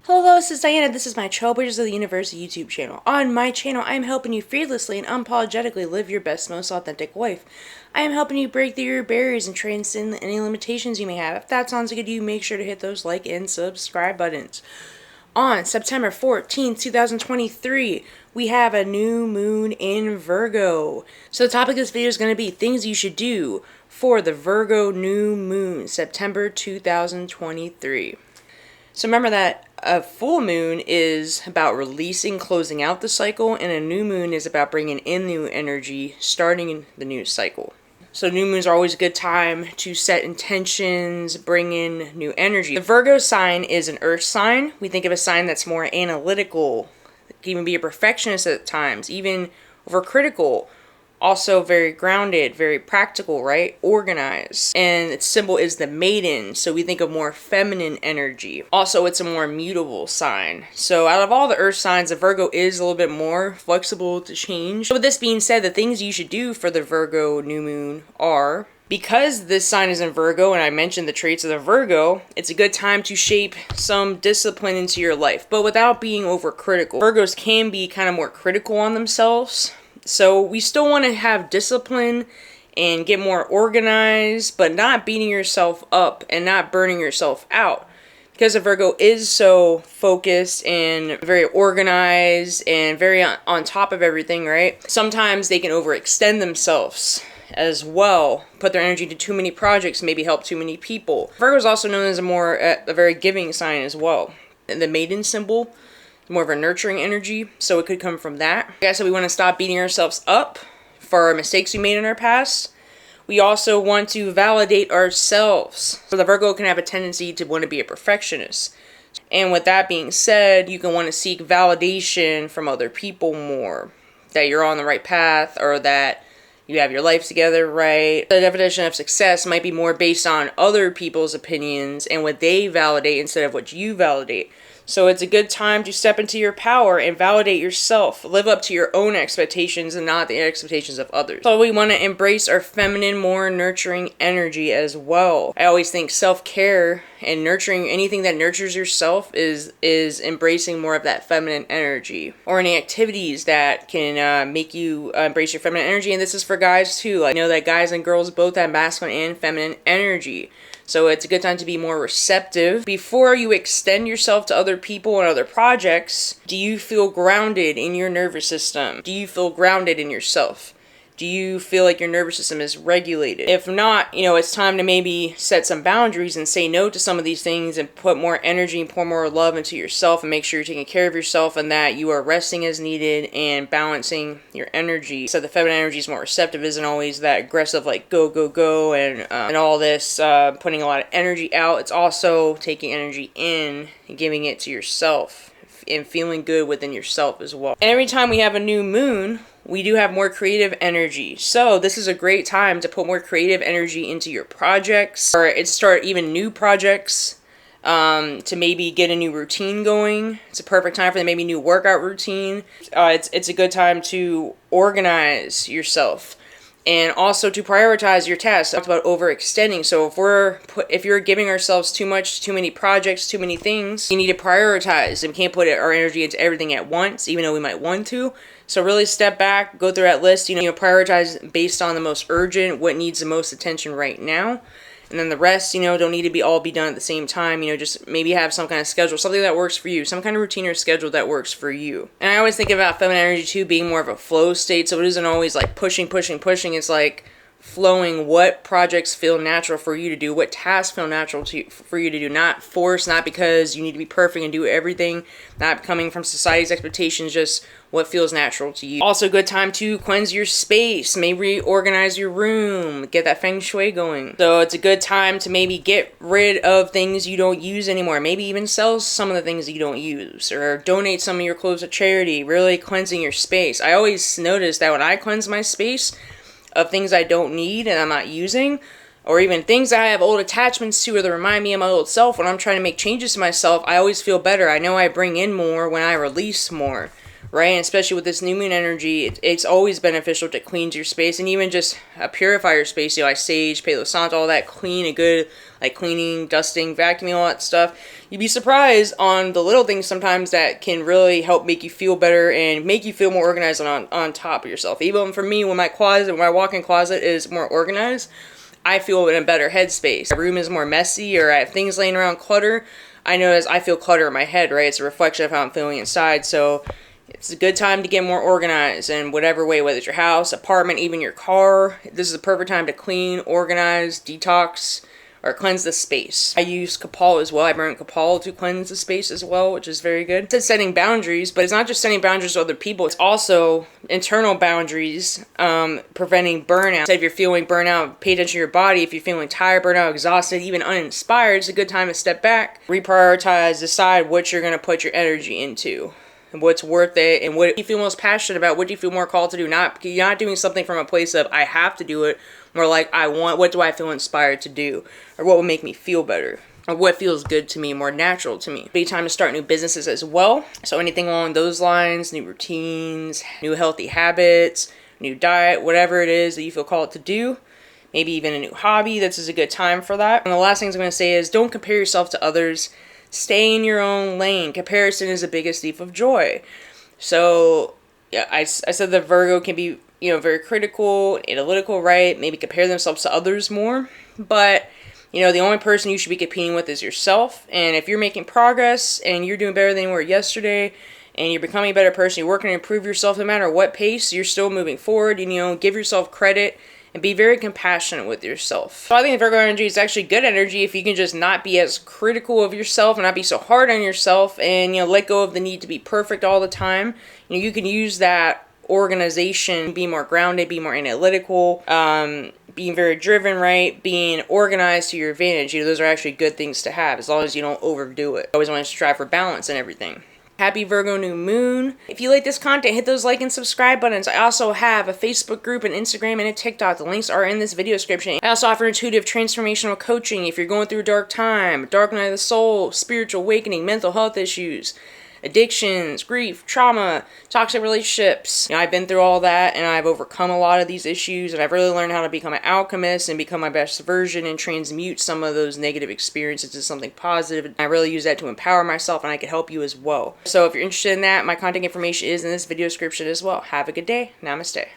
Hello, this is Diana. This is my Trailblazers of the Universe YouTube channel. On my channel, I am helping you fearlessly and unapologetically live your best, most authentic life. I am helping you break through your barriers and transcend any limitations you may have. If that sounds good to you, make sure to hit those like and subscribe buttons. On September 14th, 2023, we have a new moon in Virgo. So the topic of this video is going to be things you should do for the Virgo new moon, September 2023. So remember that a full moon is about releasing, closing out the cycle, and a new moon is about bringing in new energy, starting the new cycle. So new moons are always a good time to set intentions, bring in new energy. The Virgo sign is an earth sign. We think of a sign that's more analytical. It can even be a perfectionist at times, even overcritical. Also very grounded, very practical, right? Organized. And its symbol is the maiden, so we think of more feminine energy. Also, it's a more mutable sign. So out of all the earth signs, the Virgo is a little bit more flexible to change. So with this being said, the things you should do for the Virgo new moon are, because this sign is in Virgo, and I mentioned the traits of the Virgo, it's a good time to shape some discipline into your life, but without being overcritical. Virgos can be kind of more critical on themselves. So we still want to have discipline and get more organized, but not beating yourself up and not burning yourself out. Because a Virgo is so focused and very organized and very on top of everything, right? Sometimes they can overextend themselves as well, put their energy into too many projects, maybe help too many people. Virgo is also known as a very giving sign as well. And the maiden symbol, more of a nurturing energy, so it could come from that. Like I said, we want to stop beating ourselves up for mistakes we made in our past. We also want to validate ourselves. So the Virgo can have a tendency to want to be a perfectionist. And with that being said, you can want to seek validation from other people more. That you're on the right path, or that you have your life together right. The definition of success might be more based on other people's opinions and what they validate instead of what you validate. So it's a good time to step into your power and validate yourself. Live up to your own expectations and not the expectations of others. So we want to embrace our feminine, more nurturing energy as well. I always think self-care and nurturing, anything that nurtures yourself is embracing more of that feminine energy. Or any activities that can make you embrace your feminine energy. And this is for guys too. I know that guys and girls both have masculine and feminine energy. So it's a good time to be more receptive. Before you extend yourself to other people and other projects, do you feel grounded in your nervous system? Do you feel grounded in yourself? Do you feel like your nervous system is regulated? If not, it's time to maybe set some boundaries and say no to some of these things and put more energy and pour more love into yourself and make sure you're taking care of yourself and that you are resting as needed and balancing your energy. So the feminine energy is more receptive, isn't always that aggressive, like go, go, go, and all this, putting a lot of energy out. It's also taking energy in and giving it to yourself and feeling good within yourself as well. And every time we have a new moon, we do have more creative energy. So this is a great time to put more creative energy into your projects, or start even new projects, to maybe get a new routine going. It's a perfect time for maybe new workout routine. It's a good time to organize yourself. And also to prioritize your tasks. I talked about overextending. So if you're giving ourselves too much, too many projects, too many things, you need to prioritize. And we can't put our energy into everything at once, even though we might want to. So really step back, go through that list, prioritize based on the most urgent, what needs the most attention right now. And then the rest, don't need to be done at the same time. Just maybe have some kind of schedule, something that works for you, some kind of routine or schedule that works for you. And I always think about feminine energy too being more of a flow state. So it isn't always like pushing. It's like flowing. What projects feel natural for you to do? What tasks feel natural for you to do? Not force, not because you need to be perfect and do everything. Not coming from society's expectations, just what feels natural to you. Also, good time to cleanse your space, maybe reorganize your room, get that feng shui going. So it's a good time to maybe get rid of things you don't use anymore. Maybe even sell some of the things that you don't use, or donate some of your clothes to charity. Really cleansing your space. I always notice that when I cleanse my space of things I don't need and I'm not using, or even things I have old attachments to or that remind me of my old self, when I'm trying to make changes to myself, I always feel better. I know I bring in more when I release more. right? And especially with this new moon energy, it's always beneficial to cleanse your space and even just purify your space. You know, like sage, Palo Santo, all that, clean and good, like cleaning, dusting, vacuuming, all that stuff. You'd be surprised on the little things sometimes that can really help make you feel better and make you feel more organized and on top of yourself. Even for me, when my walk-in closet is more organized, I feel in a better headspace. My room is more messy or I have things laying around clutter. I notice I feel clutter in my head, right? It's a reflection of how I'm feeling inside. So it's a good time to get more organized in whatever way, whether it's your house, apartment, even your car. This is the perfect time to clean, organize, detox, or cleanse the space. I use Kapal as well. I burn Kapal to cleanse the space as well, which is very good. It says setting boundaries, but it's not just setting boundaries to other people. It's also internal boundaries, preventing burnout. So if you're feeling burnout, pay attention to your body. If you're feeling tired, burnout, exhausted, even uninspired, it's a good time to step back, reprioritize, decide what you're going to put your energy into. And what's worth it, and what you feel most passionate about, what do you feel more called to do. You're not doing something from a place of I have to do it, more like what do I feel inspired to do, or what will make me feel better, or what feels good to me, more natural to me. Be time to start new businesses as well. So anything along those lines, new routines, new healthy habits, new diet, whatever it is that you feel called to do. Maybe even a new hobby. This is a good time for that. And the last things I'm going to say is don't compare yourself to others. Stay in your own lane. Comparison is the biggest thief of joy. So, yeah, I said that Virgo can be, very critical, analytical, right? Maybe compare themselves to others more. But, the only person you should be competing with is yourself. And if you're making progress and you're doing better than you were yesterday, and you're becoming a better person, you're working to improve yourself no matter what pace, you're still moving forward. Give yourself credit. And be very compassionate with yourself. So I think Virgo energy is actually good energy if you can just not be as critical of yourself and not be so hard on yourself and, let go of the need to be perfect all the time. You can use that organization, be more grounded, be more analytical, being very driven, right? Being organized to your advantage. Those are actually good things to have as long as you don't overdo it. I always want to strive for balance and everything. Happy Virgo new moon. If you like this content, hit those like and subscribe buttons. I also have a Facebook group, an Instagram, and a TikTok. The links are in this video description. I also offer intuitive transformational coaching if you're going through a dark time, dark night of the soul, spiritual awakening, mental health issues, addictions, grief, trauma, toxic relationships. I've been through all that and I've overcome a lot of these issues, and I've really learned how to become an alchemist and become my best version and transmute some of those negative experiences into something positive. I really use that to empower myself, and I can help you as well. So if you're interested in that, my contact information is in this video description as well. Have a good day. Namaste.